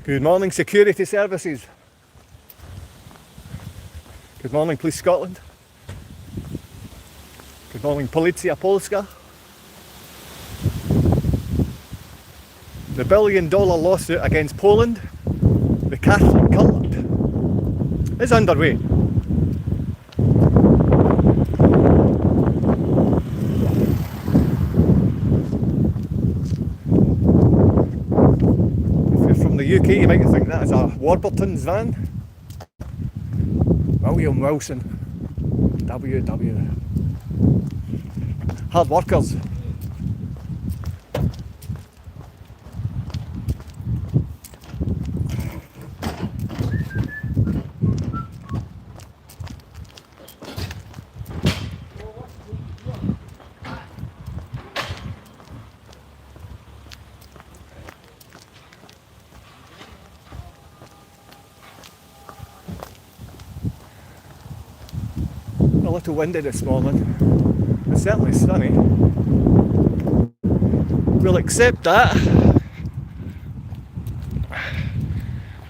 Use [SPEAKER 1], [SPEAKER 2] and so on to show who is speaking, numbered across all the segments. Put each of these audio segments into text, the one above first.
[SPEAKER 1] Good morning, security services. Good morning, Police Scotland. Good morning, Policja Polska. The $1 billion lawsuit against Poland, the Catholic cult, is underway. From the UK, you might think that is a Warburton's van. William Wilson, WW. Hard workers. A little windy this morning. It's certainly sunny. We'll accept that.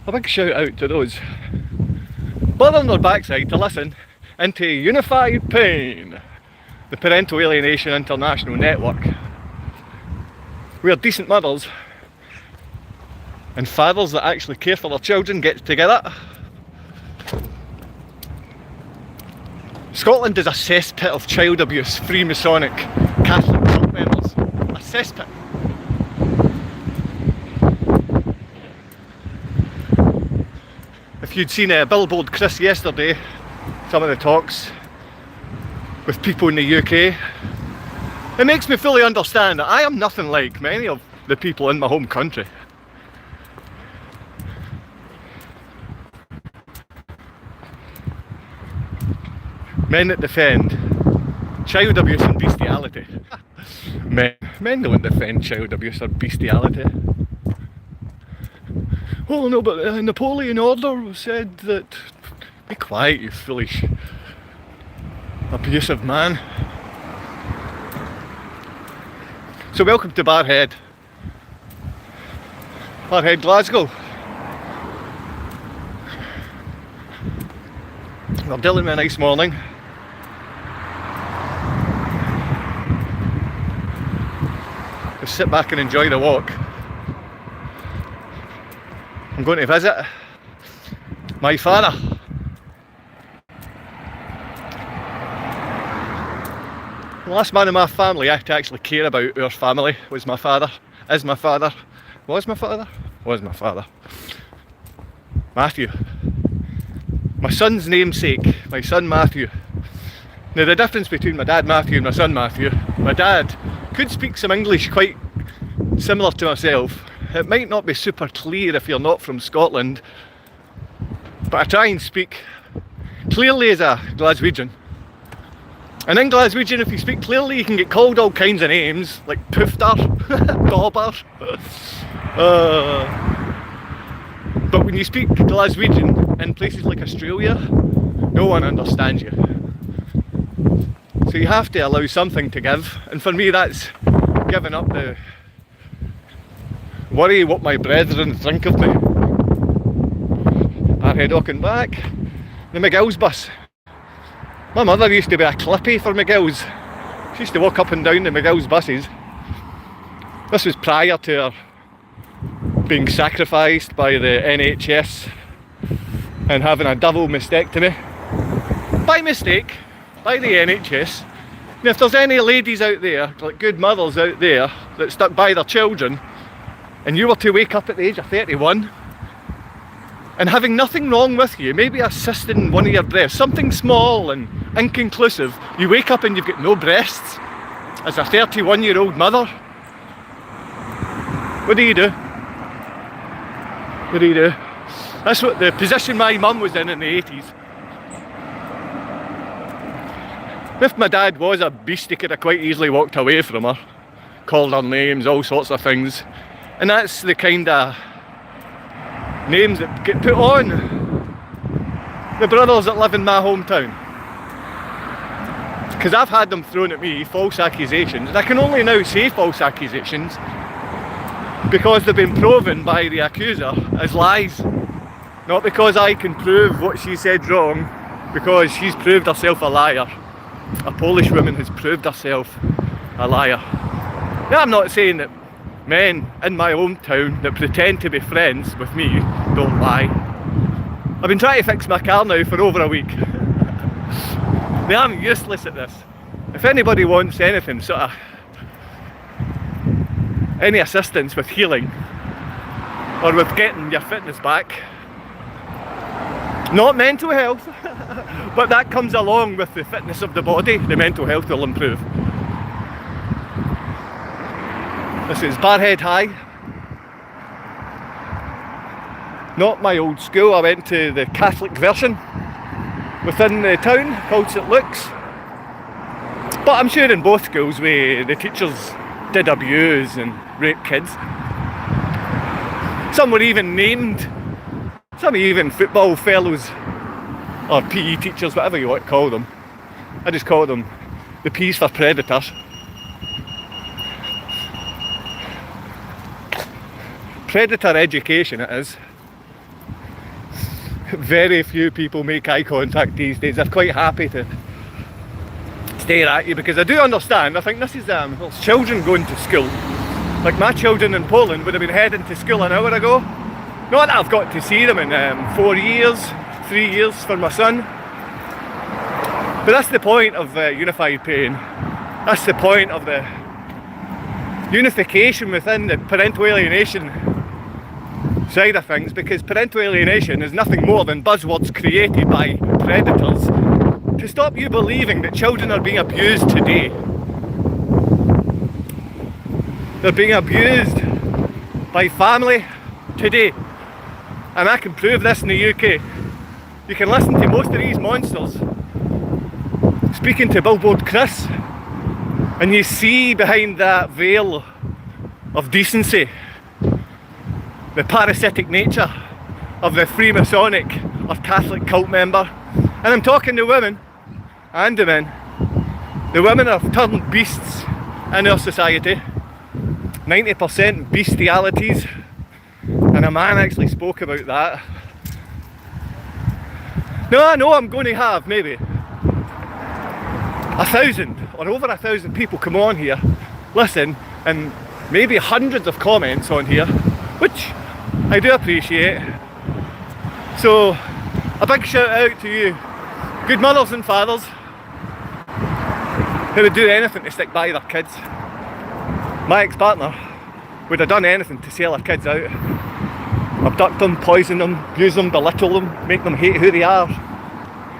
[SPEAKER 1] A big shout out to those blood on their backside to listen into Unified Pain, the Parental Alienation International Network, where decent mothers and fathers that actually care for their children get together. Scotland is a cesspit of child abuse, Freemasonic, Catholic cult members. A cesspit. If you'd seen Billboard Chris yesterday, some of the talks with people in the UK, it makes me fully understand that I am nothing like many of the people in my home country. Men that defend child abuse and bestiality. Men don't defend child abuse or bestiality. Oh no, but the Napoleon order said that... Be quiet, you foolish, abusive man. So welcome to Barhead. Barhead, Glasgow. We're dealing with a nice morning. Just sit back and enjoy the walk. I'm going to visit my father. The last man in my family I had to actually care about our family was my father. Is my father. Was my father? Was my father. Matthew. My son's namesake, my son Matthew. Now the difference between my dad Matthew and my son Matthew, my dad could speak some English quite similar to myself. It might not be super clear if you're not from Scotland, but I try and speak clearly as a Glaswegian. And in Glaswegian, if you speak clearly, you can get called all kinds of names, like poofter, dauber. But when you speak Glaswegian in places like Australia, no one understands you. So you have to allow something to give, and for me that's giving up the worry what my brethren think of me. Barhead walking back, the McGill's bus. My mother used to be a clippy for McGill's. She used to walk up and down the McGill's buses. This was prior to her being sacrificed by the NHS and having a double mastectomy. By mistake, by the NHS. And if there's any ladies out there, like good mothers out there, that stuck by their children, and you were to wake up at the age of 31, and having nothing wrong with you, maybe a cyst in one of your breasts, something small and inconclusive, you wake up and you've got no breasts, as a 31-year-old mother, what do you do? What do you do? That's what the position my mum was in the 80s. If my dad was a beast, he could have quite easily walked away from her, called her names, all sorts of things. And that's the kind of names that get put on the brothers that live in my hometown. Because I've had them thrown at me, false accusations, and I can only now say false accusations because they've been proven by the accuser as lies. Not because I can prove what she said wrong, because she's proved herself a liar. A Polish woman has proved herself a liar. Now, I'm not saying that men in my hometown that pretend to be friends with me don't lie. I've been trying to fix my car now for over a week. I'm useless at this. If anybody wants anything, sort of any assistance with healing or with getting your fitness back, not mental health, but that comes along with the fitness of the body, the mental health will improve. This is Barhead High. Not my old school, I went to the Catholic version within the town called St Luke's. But I'm sure in both schools the teachers did abuse and rape kids. Some were even named, some even football fellows or PE teachers, whatever you want to call them. I just call them the P's for predators. Predator education it is. Very few people make eye contact these days. They're quite happy to stare at you, because I do understand. I think this is it's children going to school. Like my children in Poland would have been heading to school an hour ago. Not that I've got to see them in 4 years, 3 years for my son. But that's the point of unified pain. That's the point of the unification within the parental alienation side of things, because parental alienation is nothing more than buzzwords created by predators to stop you believing that children are being abused today. They're being abused by family today. And I can prove this in the UK. You can listen to most of these monsters speaking to Billboard Chris, and you see behind that veil of decency the parasitic nature of the Freemasonic or Catholic cult member. And I'm talking to women and the men. The women have turned beasts in our society. 90% bestialities. And a man actually spoke about that. Now I know I'm going to have maybe 1,000 or over 1,000 people come on here, listen, and maybe hundreds of comments on here, which I do appreciate. So a big shout out to you, good mothers and fathers who would do anything to stick by their kids. My ex-partner would have done anything to sell her kids out. Abduct them, poison them, abuse them, belittle them, make them hate who they are.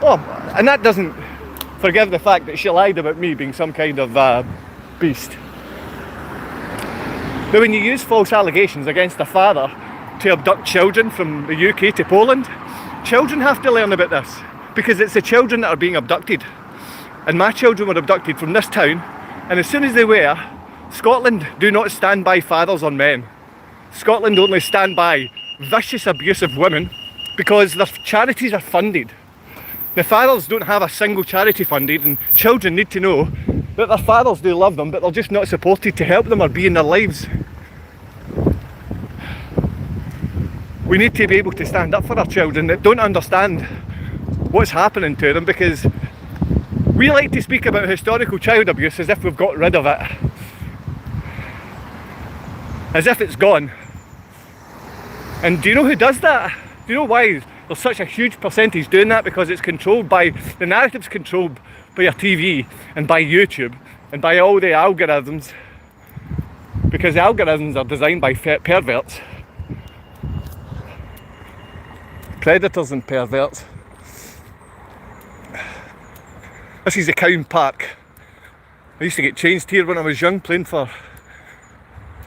[SPEAKER 1] Oh, and that doesn't forgive the fact that she lied about me being some kind of beast. Now, when you use false allegations against a father to abduct children from the UK to Poland, children have to learn about this, because it's the children that are being abducted. And my children were abducted from this town, and as soon as they were, Scotland do not stand by fathers on men. Scotland only stand by vicious abuse of women, because their charities are funded. The fathers don't have a single charity funded, and children need to know that their fathers do love them, but they're just not supported to help them or be in their lives. We need to be able to stand up for our children that don't understand what's happening to them, because we like to speak about historical child abuse as if we've got rid of it. As if it's gone. And do you know who does that? Do you know why there's such a huge percentage doing that? Because it's controlled by, the narrative's controlled by your TV and by YouTube and by all the algorithms. Because the algorithms are designed by perverts. Predators and perverts. This is the Cowan Park. I used to get changed here when I was young, playing for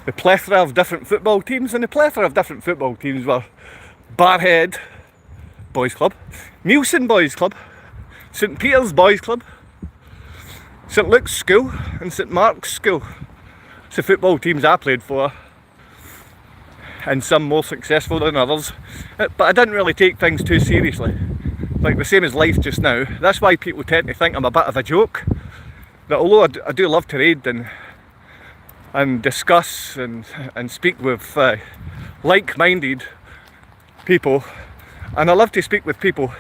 [SPEAKER 1] the plethora of different football teams, and the plethora of different football teams were Barhead Boys Club, Neilson Boys Club, St Peter's Boys Club, St Luke's School and St Mark's School. It's the football teams I played for, and some more successful than others, but I didn't really take things too seriously, like the same as life just now. That's why people tend to think I'm a bit of a joke, that although I do love to read and and discuss and speak with like-minded people, and I love to speak with people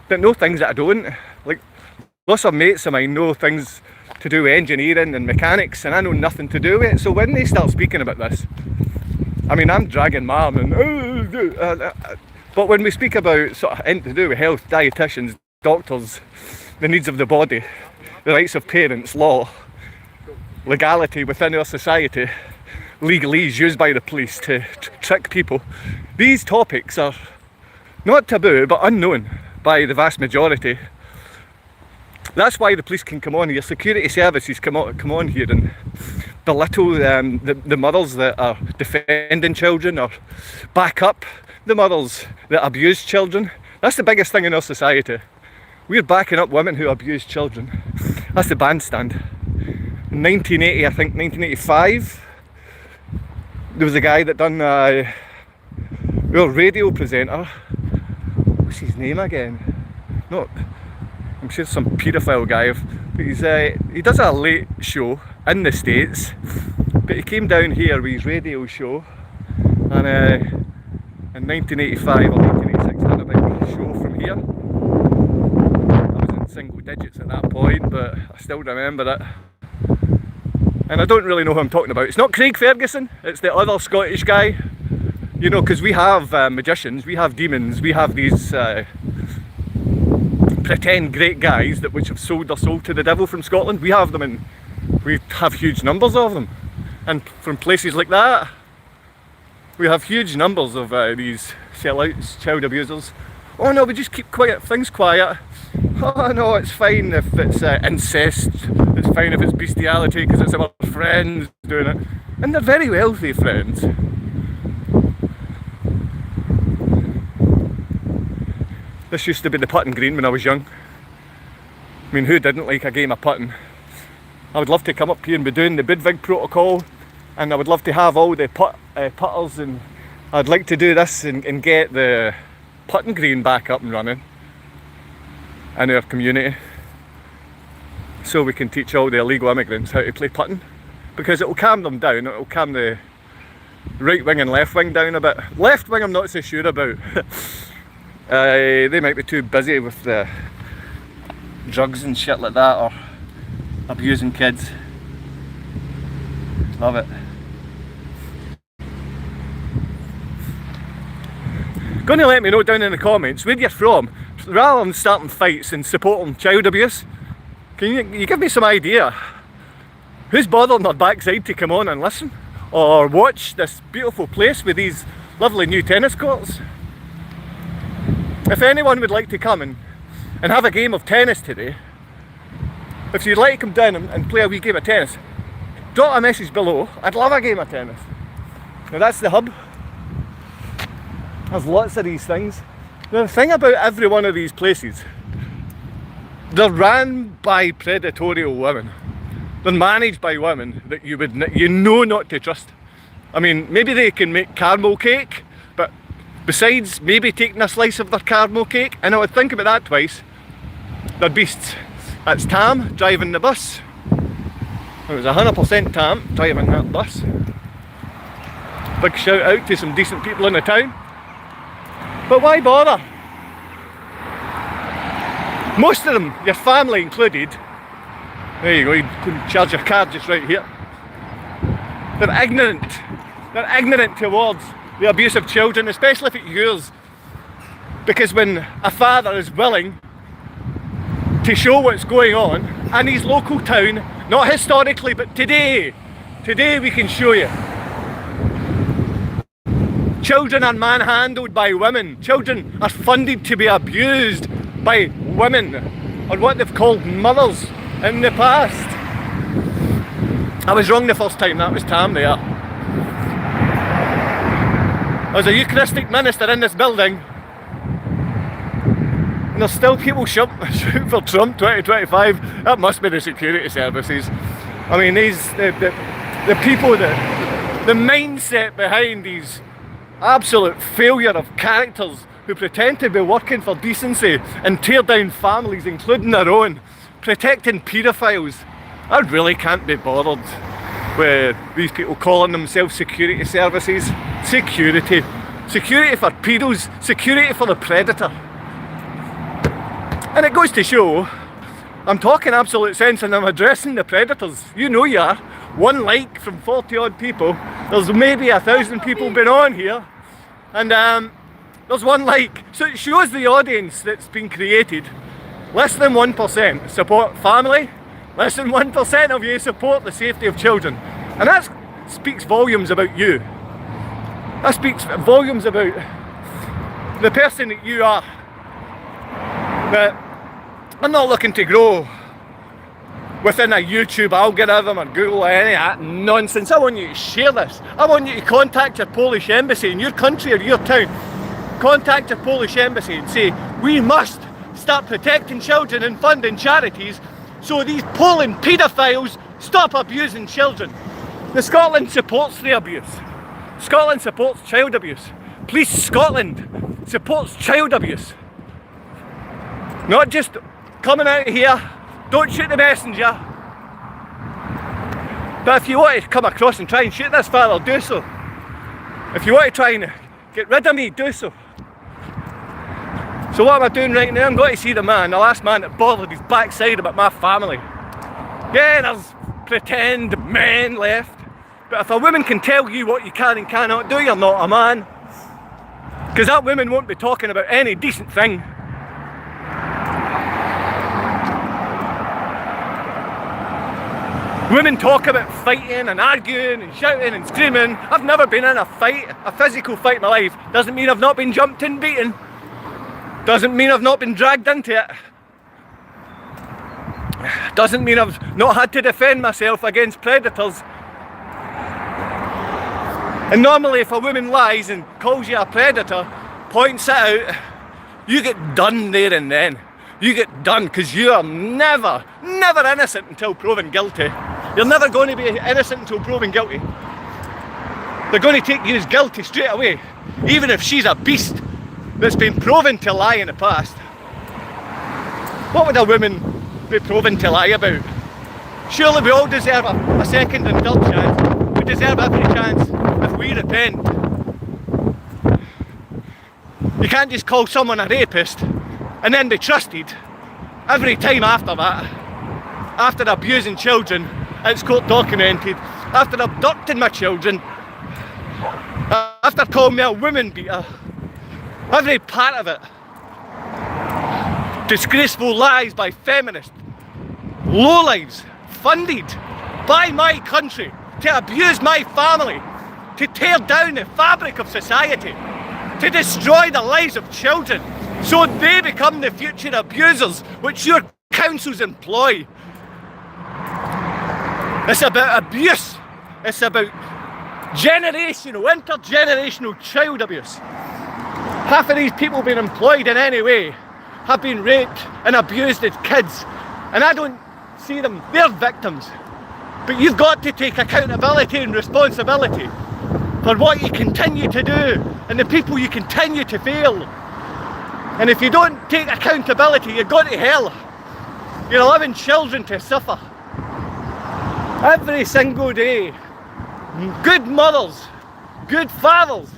[SPEAKER 1] that know things that I don't. Like, lots of mates of mine know things to do with engineering and mechanics, and I know nothing to do with it. So when they start speaking about this, I mean, I'm dragging my arm and but when we speak about sort of anything to do with health, dietitians, doctors, the needs of the body, the rights of parents, law, legality within our society, legalese used by the police to trick people, these topics are not taboo but unknown by the vast majority. That's why the police can come on here, security services come on here and belittle the mothers that are defending children, or back up the mothers that abuse children. That's the biggest thing in our society. We're backing up women who abuse children. That's the bandstand. In 1980, I think 1985, there was a guy that done a radio presenter. What's his name again? No, I'm sure some paedophile guy, but he does a late show in the States, but he came down here with his radio show, and in 1985 or 1986 done a big show from here. I was in single digits at that point, but I still remember it. And I don't really know who I'm talking about. It's not Craig Ferguson, it's the other Scottish guy. You know, because we have magicians, we have demons, we have these pretend great guys which have sold their soul to the devil from Scotland. We have them, and we have huge numbers of them. And from places like that, we have huge numbers of these sellouts, child abusers. Oh no, we just keep things quiet. Oh no, it's fine if it's incest, it's fine if it's bestiality because it's our friends doing it. And they're very wealthy friends. This used to be the putting green when I was young. I mean, who didn't like a game of putting? I would love to come up here and be doing the Bidvig protocol, and I would love to have all the putters, and I'd like to do this and get the putting green back up and running in our community, so we can teach all the illegal immigrants how to play putting, because it will calm them down, it will calm the right wing and left wing down a bit. Left wing I'm not so sure about. They might be too busy with the drugs and shit like that, or abusing kids. Love it. Gonna let me know down in the comments where you're from, rather than starting fights and supporting child abuse. Can you give me some idea? Who's bothering their backside to come on and listen, or watch this beautiful place with these lovely new tennis courts? If anyone would like to come and have a game of tennis today, if you'd like to come down and play a wee game of tennis, drop a message below. I'd love a game of tennis. Now that's the hub. There's lots of these things. The thing about every one of these places, they're ran by predatory women. They're managed by women that you know not to trust. I mean, maybe they can make caramel cake, but besides maybe taking a slice of their caramel cake, and I would think about that twice, they're beasts. That's Tam driving the bus. It was 100% Tam driving that bus. Big shout out to some decent people in the town. But why bother? Most of them, your family included, there you go, you can charge your card just right here. They're ignorant. They're ignorant towards the abuse of children, especially if it's yours. Because when a father is willing to show what's going on in his local town, not historically, but today we can show you. Children are manhandled by women. Children are funded to be abused by women, or what they've called mothers in the past. I was wrong the first time, that was Tam there. There's a Eucharistic minister in this building, and there's still people shooting for Trump 2025. That must be the security services. I mean, the people, the mindset behind these absolute failure of characters who pretend to be working for decency and tear down families, including their own, protecting paedophiles. I really can't be bothered. with these people calling themselves security services. Security. Security for pedos, security for the predator. And it goes to show, I'm talking absolute sense and I'm addressing the predators. You know you are. One like from 40 odd people. There's maybe 1,000 people been on here. And there's one like. So it shows the audience that's been created. Less than 1% support family. Less than 1% of you support the safety of children. And that speaks volumes about you. That speaks volumes about the person that you are. But I'm not looking to grow within a YouTube algorithm or Google or any of that nonsense. I want you to share this. I want you to contact your Polish embassy in your country or your town. Contact your Polish embassy and say, we must start protecting children and funding charities so these Poland paedophiles stop abusing children. The Scotland supports the abuse. Scotland supports child abuse. Police Scotland supports child abuse. Not just coming out of here, don't shoot the messenger. But if you want to come across and try and shoot this father, do so. If you want to try and get rid of me, do so. So what am I doing right now? I'm going to see the last man that bothered his backside about my family. Yeah, there's pretend men left. But if a woman can tell you what you can and cannot do, you're not a man. Because that woman won't be talking about any decent thing. Women talk about fighting and arguing and shouting and screaming. I've never been in a fight, a physical fight in my life. Doesn't mean I've not been jumped and beaten. Doesn't mean I've not been dragged into it. Doesn't mean I've not had to defend myself against predators. And normally if a woman lies and calls you a predator, points it out, you get done there and then. You get done because you are never innocent until proven guilty. You're never going to be innocent until proven guilty. They're going to take you as guilty straight away, even if she's a beast that's been proven to lie in the past. What would a woman be proven to lie about? Surely we all deserve a second and third chance. We deserve every chance if we repent. You can't just call someone a rapist and then be trusted every time after that. After abusing children, it's court documented. After abducting my children, after calling me a woman beater, every part of it. Disgraceful lies by feminists, lowlives, funded by my country to abuse my family, to tear down the fabric of society, to destroy the lives of children, so they become the future abusers which your councils employ. It's about abuse. It's about intergenerational child abuse. Half of these people being employed in any way have been raped and abused as kids. And I don't see them, they're victims. But you've got to take accountability and responsibility for what you continue to do and the people you continue to fail. And if you don't take accountability, you're going to hell. You're allowing children to suffer. Every single day, good mothers, good fathers,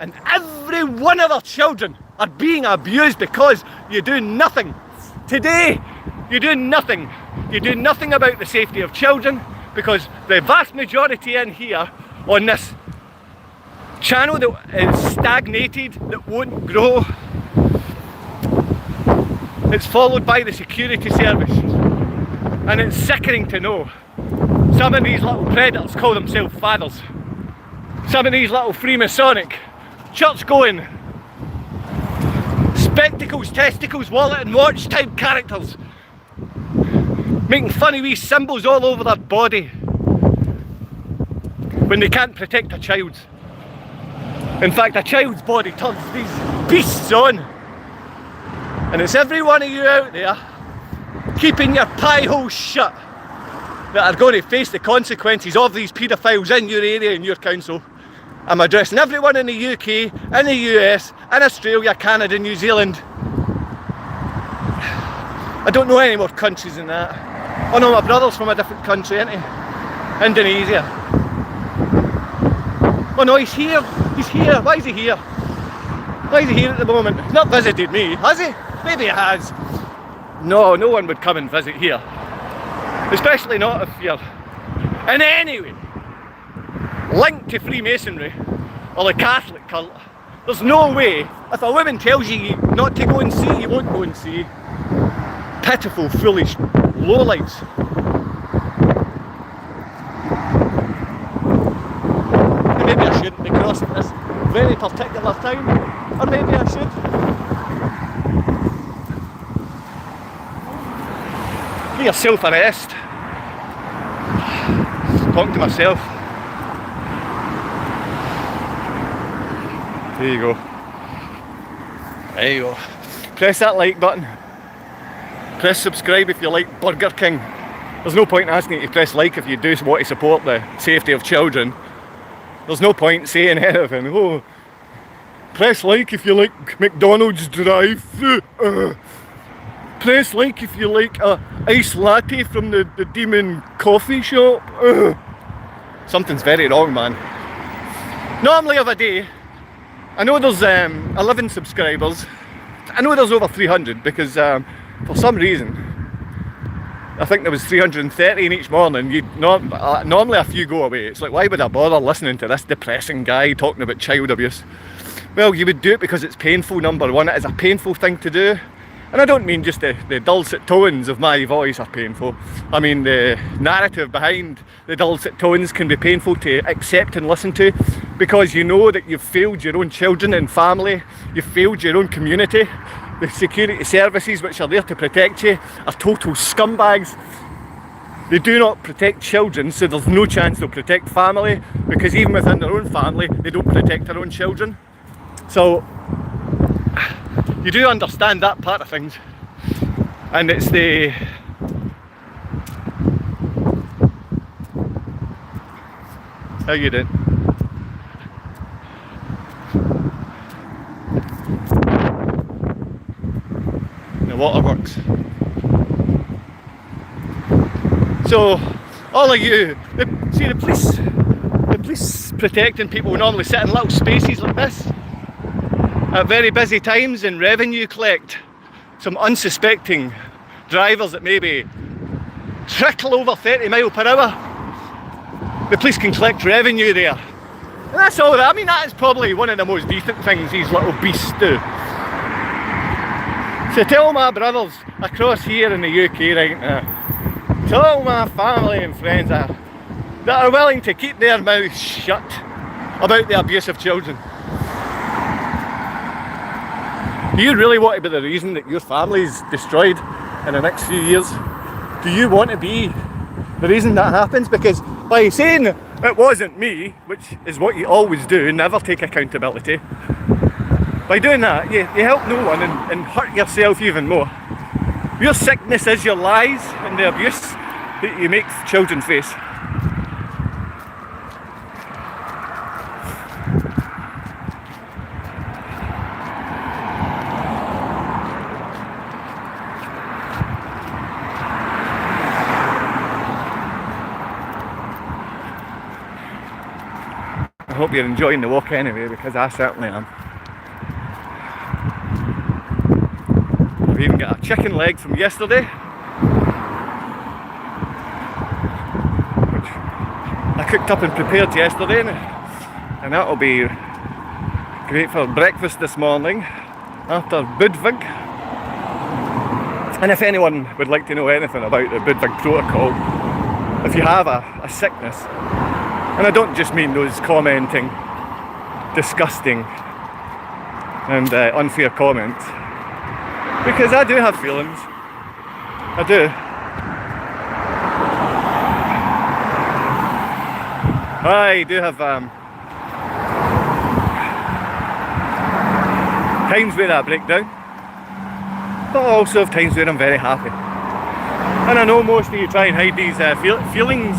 [SPEAKER 1] and every one of their children are being abused because you do nothing. Today, you do nothing. You do nothing about the safety of children because the vast majority in here on this channel that is stagnated, that won't grow, it's followed by the security service. And it's sickening to know. Some of these little predators call themselves fathers. Some of these little Freemasonic, church-going, spectacles, testicles, wallet and watch type characters, making funny wee symbols all over their body when they can't protect a child's. In fact, a child's body turns these beasts on. And it's every one of you out there keeping your pie hole shut that are going to face the consequences of these paedophiles in your area, in your council. I'm addressing everyone in the UK, in the US, in Australia, Canada, New Zealand. I don't know any more countries than that. Oh no, my brother's from a different country, isn't he? Indonesia. Oh no, he's here. He's here. Why is he here? Why is he here at the moment? He's not visited me, has he? Maybe he has. No, no one would come and visit here. Especially not if you're in any way linked to Freemasonry or the Catholic cult. There's no way, if a woman tells you not to go and see, you won't go and see. Pitiful, foolish lowlights. Maybe I shouldn't be crossing this very particular time, or maybe I should. Give yourself a rest. Talking to myself. There you go. There you go. Press that like button. Press subscribe if you like Burger King. There's no point in asking you to press like if you do want to support the safety of children. There's no point saying anything. Oh, press like if you like McDonald's drive-thru. Press like if you like a iced latte from the Demon coffee shop. Something's very wrong, man. Normally of a day, I know there's 11 subscribers. I know there's over 300 because for some reason I think there was 330 in each morning. Normally a few go away. It's like, why would I bother listening to this depressing guy talking about child abuse? Well, you would do it because it's painful, number one. It is a painful thing to do. And I don't mean just the dulcet tones of my voice are painful. I mean the narrative behind the dulcet tones can be painful to accept and listen to, because you know that you've failed your own children and family, you've failed your own community. The security services which are there to protect you are total scumbags. They do not protect children, so there's no chance they'll protect family, because even within their own family they don't protect their own children. So you do understand that part of things. And it's the how you doing? The waterworks. So all of you, see the police protecting people will normally sit in little spaces like this at very busy times and revenue collect some unsuspecting drivers that maybe trickle over 30 mile per hour. The police can collect revenue there. And that's all that. I mean, that is probably one of the most decent things these little beasts do. So tell my brothers across here in the UK right now, to all my family and friends that are willing to keep their mouths shut about the abuse of children. Do you really want to be the reason that your family's destroyed in the next few years? Do you want to be the reason that happens? Because by saying it wasn't me, which is what you always do, never take accountability, by doing that you help no one and hurt yourself even more. Your sickness is your lies and the abuse that you make children face. I hope you're enjoying the walk anyway, because I certainly am. I've even got a chicken leg from yesterday, which I cooked up and prepared yesterday, and that'll be great for breakfast this morning after Budvig. And if anyone would like to know anything about the Budvig protocol, if you have a sickness, and I don't just mean those commenting disgusting and unfair comments, because I do have feelings. I do. I do have times where I break down, but I also have times where I'm very happy. And I know most of you try and hide these feelings.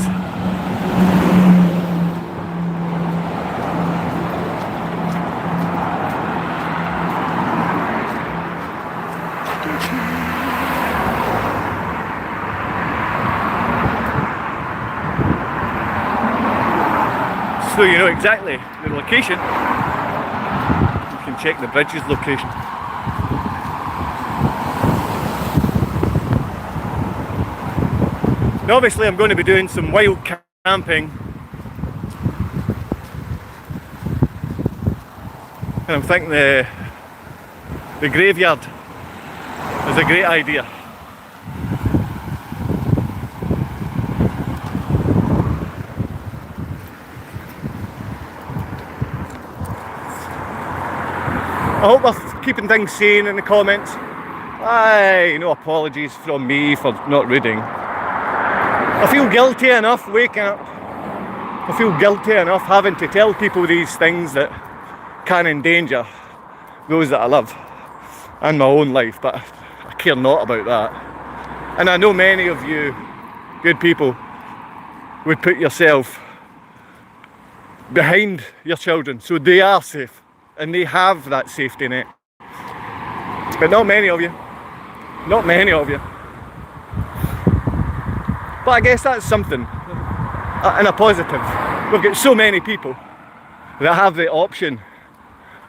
[SPEAKER 1] so you know exactly the location, you can check the bridge's location. Now obviously I'm going to be doing some wild camping, and I'm thinking the graveyard is a great idea. I hope I'm keeping things sane in the comments. Aye, no apologies from me for not reading. I feel guilty enough waking up. I feel guilty enough having to tell people these things that can endanger those that I love and my own life, but I care not about that. And I know many of you good people would put yourself behind your children so they are safe and they have that safety net. But not many of you. Not many of you. But I guess that's something, and a positive. We've got so many people that have the option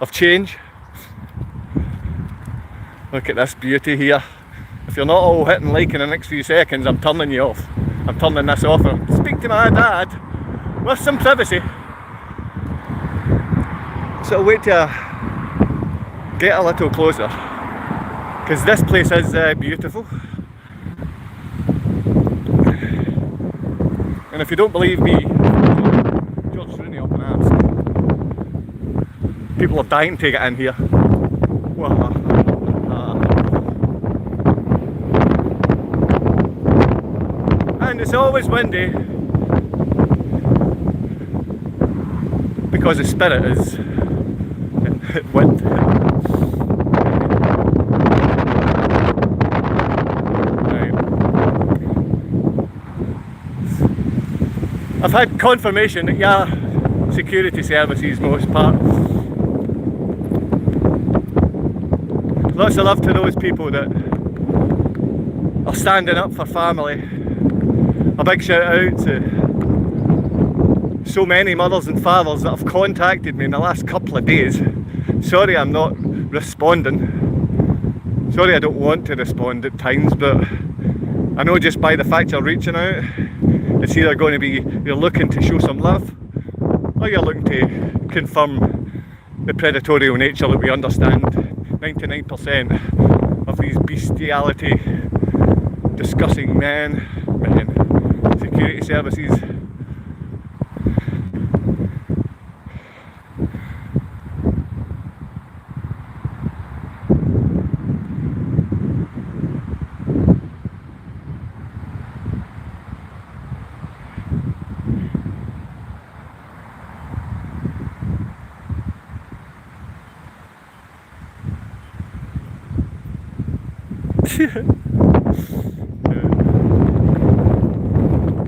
[SPEAKER 1] of change. Look at this beauty here. If you're not all hitting like in the next few seconds, I'm turning you off. I'm turning this off and speak to my dad with some privacy. So I'll wait to get a little closer, because this place is beautiful. And if you don't believe me, George Rooney up in arms. People are dying to get in here. And it's always windy because the spirit is wind. I've had confirmation that security services most part. Lots of love to those people that are standing up for family. A big shout out to so many mothers and fathers that have contacted me in the last couple of days. Sorry I'm not responding. Sorry I don't want to respond at times, but I know just by the fact you're reaching out, it's either going to be you're looking to show some love, or you're looking to confirm the predatory nature that we understand 99% of these bestiality discussing men, security services.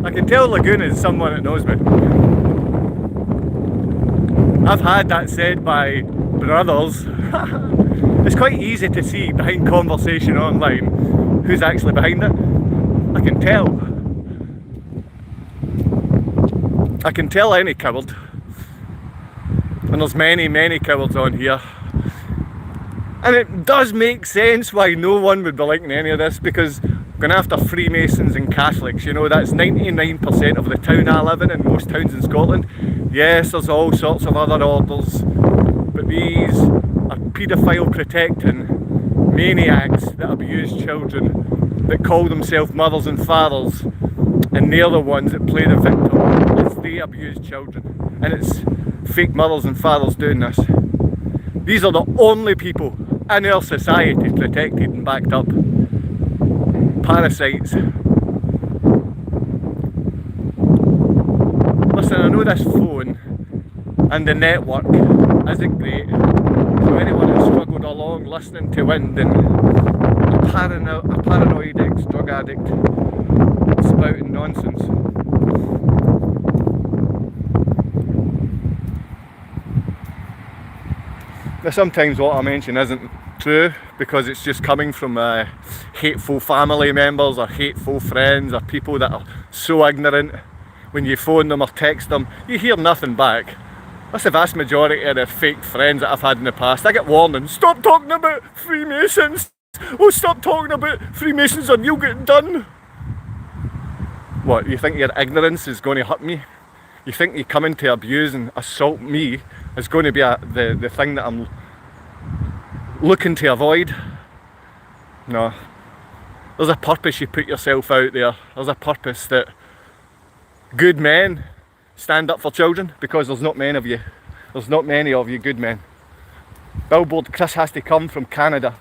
[SPEAKER 1] I can tell Lagoon is someone that knows me. I've had that said by brothers. It's quite easy to see behind conversation online who's actually behind it. I can tell. I can tell any coward. And there's many cowards on here. And it does make sense why no one would be liking any of this, because we're going after Freemasons and Catholics. You know, that's 99% of the town I live in most towns in Scotland. Yes, there's all sorts of other orders, but these are paedophile protecting maniacs that abuse children, that call themselves mothers and fathers, and they're the ones that play the victim as they abuse children. And it's fake mothers and fathers doing this. These are the only people in our society protected and backed up. Parasites. Listen, I know this phone and the network isn't great, so anyone who's struggled along listening to wind and a paranoid ex-drug addict spouting nonsense. Now sometimes what I mention isn't true because it's just coming from hateful family members or hateful friends or people that are so ignorant when you phone them or text them, you hear nothing back. That's the vast majority of the fake friends that I've had in the past. I get warnings, stop talking about Freemasons! Oh, stop talking about Freemasons or you'll get done! What, you think your ignorance is going to hurt me? You think you coming to abuse and assault me is going to be the thing that I'm looking to avoid? No. There's a purpose you put yourself out there. There's a purpose that good men stand up for children, because there's not many of you. There's not many of you good men. Billboard Chris has to come from Canada,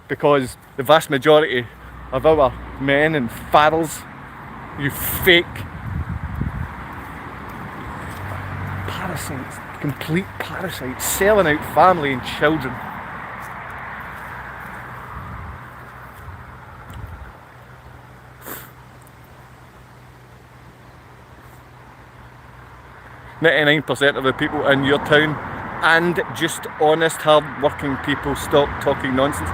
[SPEAKER 1] because the vast majority of our men and fathers, you fake parasites, complete parasites, selling out family and children. "99% of the people in your town and just honest, hard-working people stop talking nonsense."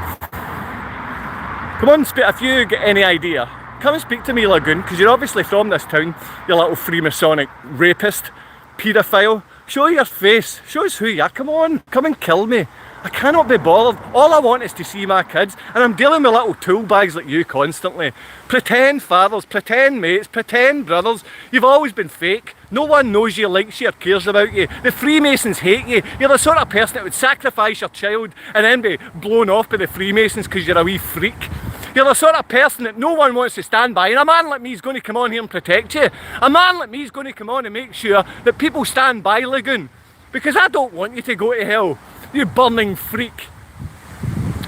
[SPEAKER 1] Come on, if you get any idea, come and speak to me, Lagoon, because you're obviously from this town, you little Freemasonic rapist, paedophile. Show your face, show us who you are, come on, come and kill me. I cannot be bothered. All I want is to see my kids, and I'm dealing with little tool bags like you constantly. Pretend fathers, pretend mates, pretend brothers. You've always been fake. No one knows you, likes you, or cares about you. The Freemasons hate you. You're the sort of person that would sacrifice your child and then be blown off by the Freemasons because you're a wee freak. You're the sort of person that no one wants to stand by, and a man like me is going to come on here and protect you. A man like me is going to come on and make sure that people stand by, Lagoon, because I don't want you to go to hell, you burning freak.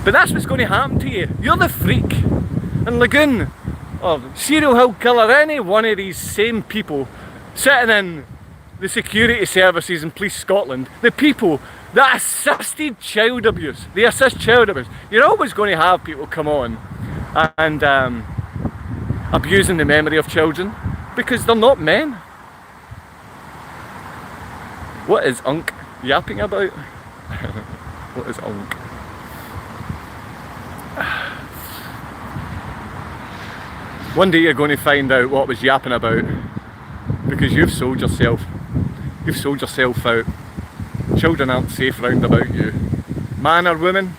[SPEAKER 1] But that's what's going to happen to you. You're the freak. And Lagoon, or serial hill killer, any one of these same people sitting in the security services in Police Scotland, the people that assisted child abuse, they assist child abuse. You're always going to have people come on and abusing the memory of children because they're not men. What is Unk yapping about? What is Unk? One day you're going to find out what I was yapping about, because you've sold yourself. You've sold yourself out. Children aren't safe round about you. Man or woman,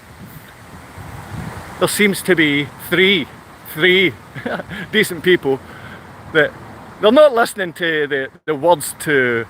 [SPEAKER 1] there seems to be three decent people that they're not listening to the words to